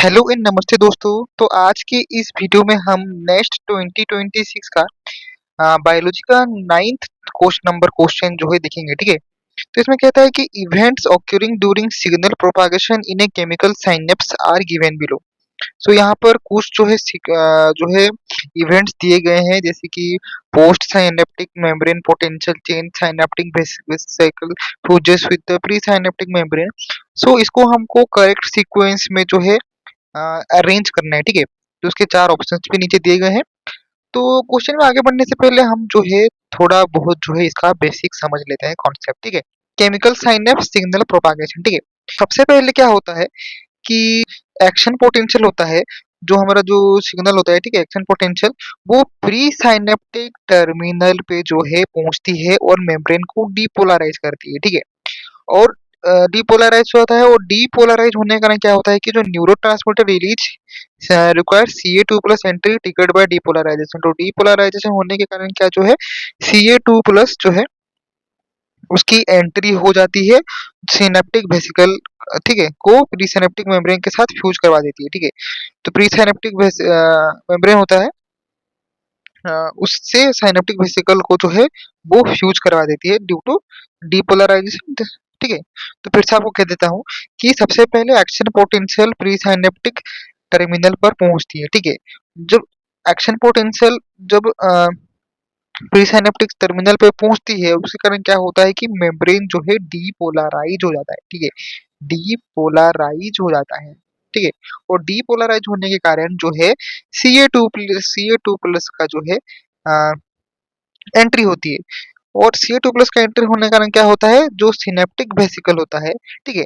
Hello and नमस्ते दोस्तों। तो आज के इस वीडियो में हम नेक्स्ट 2026 का बायोलॉजी का 9th क्वेश्चन जो है देखेंगे। ठीक है। तो इसमें कहता है कि events occurring during signal propagation in a chemical synapse are given below. So यहाँ पर कुछ जो है इवेंट्स दिए गए हैं, जैसे कि post synaptic membrane potential change synaptic vesicle fuses with the pre synaptic membrane. So इसको हमको करेक्ट सीक्वेंस में जो है अरेंज करना है। ठीक है। तो उसके चार ऑप्शंस भी नीचे दिए गए हैं। तो क्वेश्चन में आगे बढ़ने से पहले हम जो है थोड़ा बहुत जो है इसका बेसिक समझ लेते हैं कॉन्सेप्ट। ठीक है। Chemical synapse signal propagation. ठीक है। सबसे पहले क्या होता है कि एक्शन पोटेंशियल होता है, जो हमारा जो सिग्नल होता है, ठीक है, एक्शन पोटेंशियल वो प्री साइनेप्टिक टर्मिनल पे जो है पहुंचती है और मेम्ब्रेन को डीपोलराइज करती है। ठीक है। और डीपोलराइज होता है, और डीपोलराइज होने के कारण क्या होता है कि जो neurotransmitter release require Ca2+ entry triggered by depolarisation. तो डीपोलराइजेशन होने के कारण क्या जो है Ca2+ जो है उसकी एंट्री हो जाती है सिनेप्टिक वेसिकल, ठीक है, को प्री सिनेप्टिक मेम्ब्रेन के साथ फ्यूज करवा देती है। ठीक है। तो प्री सिनेप्टिक मेम्ब्रेन होता है, उससे साइनेप्टिक वेसिकल को जो है वो फ्यूज करवा देती है ड्यू टू डीपोलराइजेशन। ठीक है। तो फिर से आपको कह देता हूँ कि सबसे पहले action potential pre synaptic terminal पर पहुंचती है। ठीक है। जब एक्शन पोटेंशियल जब प्री साइनेप्टिक टर्मिनल पे पहुंचती है, उसके कारण क्या होता है कि मेम्ब्रेन जो है डीपोलराइज हो जाता है। ठीक है। डीपोलराइज हो जाता है। ठीक है। और डीपोलराइज होने के कारण जो है Ca2+ का जो है एंट्री होती है। और Ca2+ का एंट्री होने के कारण क्या होता है, जो सिनेप्टिक वेसिकल होता है, ठीक है,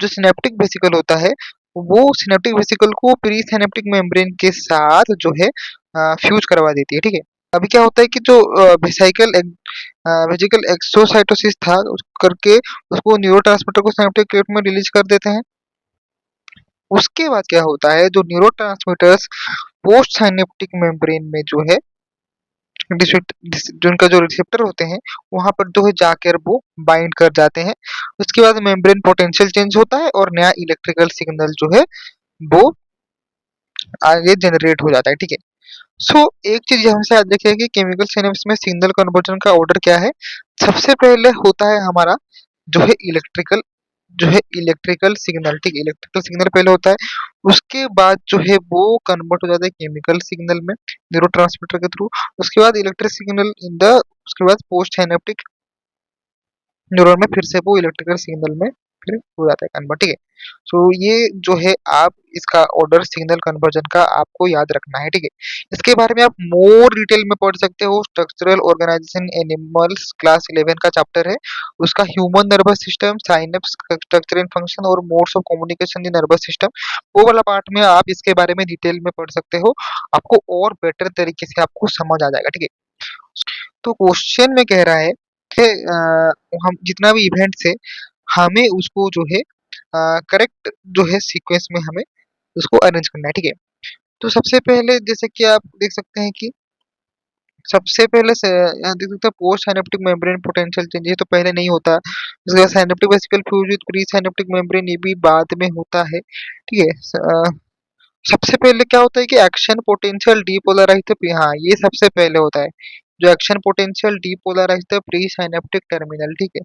जो सिनेप्टिक वेसिकल होता है वो सिनेप्टिक वेसिकल को प्री सिनेप्टिक मेम्ब्रेन के साथ जो है फ्यूज करवा देती है। ठीक है। अभी क्या होता है कि जो वेसिकल वेसिकल एक्सोसाइटोसिस था करके उसको न्यूरोट्रांसमीटर को सिनेप्टिक क्लेफ्ट में रिलीज कर देते हैं। उसके बाद क्या होता है, जो न्यूरोट्रांसमीटर्स पोस्ट साइनेप्टिक मेम्ब्रेन में जो है जो उनका जो रिसेप्टर होते हैं वहां पर जो है जाकर वो बाइंड कर जाते हैं। उसके बाद मेम्ब्रेन पोटेंशियल चेंज होता है और नया इलेक्ट्रिकल सिग्नल जो है वो आगे जनरेट हो जाता है। ठीक है। सो एक चीज हमसे याद रखिए कि केमिकल सिनेप्स में सिग्नल कन्वर्जन का ऑर्डर क्या है। सबसे पहले होता है हमारा जो है इलेक्ट्रिकल सिग्नल। ठीक है। इलेक्ट्रिकल सिग्नल पहले होता है, उसके बाद जो है वो कन्वर्ट हो जाता है केमिकल सिग्नल में न्यूरोट्रांसमीटर के थ्रू। उसके बाद इलेक्ट्रिक सिग्नल इन द उसके बाद पोस्ट साइनेप्टिक न्यूरॉन में फिर से वो इलेक्ट्रिकल सिग्नल में फिर हो जाता है कन्वर्ट। ठीक है। सो ये जो है आप इसका ऑर्डर सिग्नल कन्वर्जन का आपको याद रखना है। ठीक है। इसके बारे में आप मोर डिटेल में पढ़ सकते हो, स्ट्रक्चरल ऑर्गेनाइजेशन एनिमल्स क्लास 11 का चैप्टर है उसका, human nervous system synapse structure and function और modes of communication in nervous system. वो वाला पार्ट में आप इसके बारे में डिटेल में पढ़ सकते हो, आपको और बेटर तरीके से आपको समझ आ जाएगा। ठीक है। तो क्वेश्चन में कह रहा है कि हम जितना भी इवेंट्स है हमें उसको जो है करेक्ट जो है सीक्वेंस में हमें उसको अरेंज करना है। ठीक है। तो सबसे पहले जैसे कि आप देख सकते हैं कि सबसे पहले से यहाँ देख सकते हैं post synaptic membrane potential change, ये तो पहले नहीं होता। इसके बाद synaptic vesicle fuse with pre synaptic membrane, ये भी बाद में होता है। ठीक है। सबसे पहले क्या होता है कि एक्शन पोटेंशियल डीपोलराइज द हाँ, ये सबसे पहले होता है, जो action potential depolarise the pre synaptic terminal. ठीक है।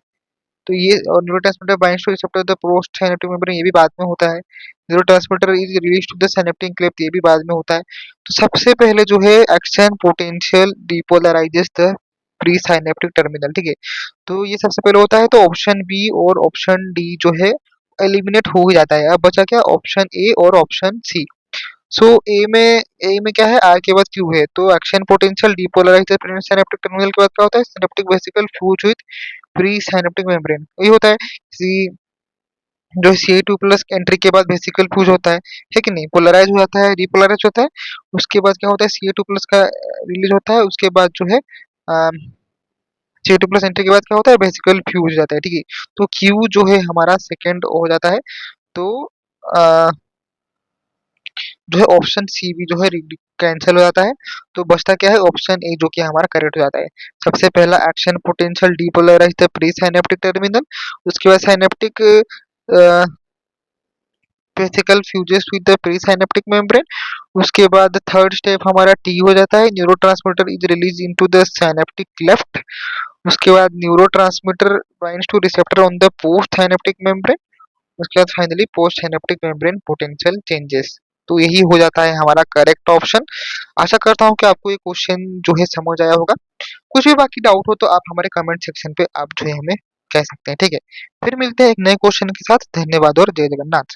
तो ये और neurotransmitter binds to receptor the post synaptic membrane, ये भी बाद में होता है। Neurotransmitter is released to the synaptic cleft, ये भी बाद में होता है। तो सबसे पहले जो है action potential depolarises the pre synaptic terminal. ठीक है। तो ये सबसे पहले होता है, तो ऑप्शन बी और ऑप्शन डी जो है एलिमिनेट हो ही जाता है। अब बचा क्या, ऑप्शन ए और ऑप्शन सी। सो ए में क्या है, आर के बाद क्यू है, तो action potential depolarise the synaptic terminal के बाद क्या होता है, synaptic vesicle fuse with pre synaptic membrane, ये होता है। सी जो Ca2+ एंट्री के बाद वेसिकल फ्यूज होता है कि नहीं, पोलराइज हो जाता है, डीपोलराइज होता है। उसके बाद क्या होता है, Ca2+ का रिलीज होता है। उसके बाद जो है Ca2+ एंट्री के बाद क्या होता है, वेसिकल फ्यूज हो जाता है। ठीक है। तो क्यू जो है हमारा सेकेंड हो जाता है। तो आ, जो है ऑप्शन सी भी जो है कैंसिल हो जाता है। तो बचता क्या है, ऑप्शन ए जो कि हमारा करेक्ट हो जाता है। सबसे पहला action potential depolarise the pre synaptic terminal, उसके बाद synaptic vesicle fuses with the pre synaptic membrane. उसके बाद थर्ड स्टेप हमारा टी हो जाता है, neurotransmitter is release into the synaptic cleft. उसके बाद neurotransmitter binds to receptor on the post synaptic membrane. उसके बाद finally post synaptic membrane potential changes. तो यही हो जाता है हमारा करेक्ट ऑप्शन। आशा करता हूँ कि आपको ये क्वेश्चन जो है समझ आया होगा। कुछ भी बाकी डाउट हो तो आप हमारे कमेंट सेक्शन पे आप जो है हमें कह सकते हैं, ठीक है। फिर मिलते हैं एक नए क्वेश्चन के साथ। धन्यवाद और जय जगन्नाथ।